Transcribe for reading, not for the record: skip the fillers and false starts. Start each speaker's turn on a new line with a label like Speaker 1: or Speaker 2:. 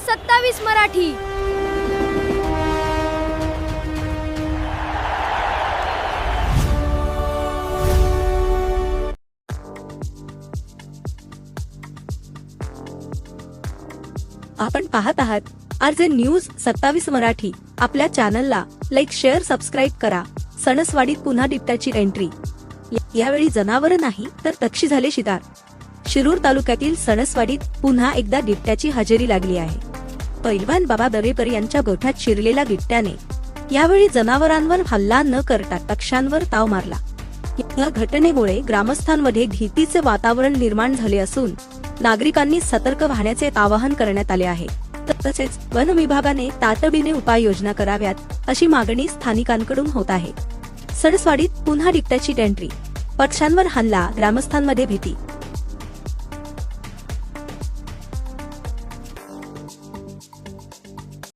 Speaker 1: 27 मराठी.
Speaker 2: आपण पाहत आहात आरजे न्यूज 27 मराठी. आपल्या चॅनलला लाईक, शेअर, सबस्क्राईब करा. सणसवाडीत पुन्हा बिबट्याची एंट्री. यावेळी जनावर नाही तर पक्षी झाले शिकार. शिरूर तालुक्यातील सणसवाडीत पुन्हा एकदा बिबट्याची हजेरी लागली आहे. पैलवान बाबा दरेकर यांच्या गोठ्यात शिरलेल्या बिबट्याने यावेळी जनावरांवर हल्ला न करता पक्ष्यांवर ताव मारला. या घटनेमुळे ग्रामस्थांमध्ये भीतीचे वातावरण निर्माण झाले असून नागरिकांनी सतर्क राहण्याचे आवाहन करण्यात आले आहे. तसेच वन विभागाने तातडीने उपाययोजना कराव्यात अशी मागणी स्थानिकांकडून होत आहे. सणसवाडीत पुन्हा बिबट्याची एंट्री. पक्ष्यांवर हल्ला, ग्रामस्थांमध्ये भीती.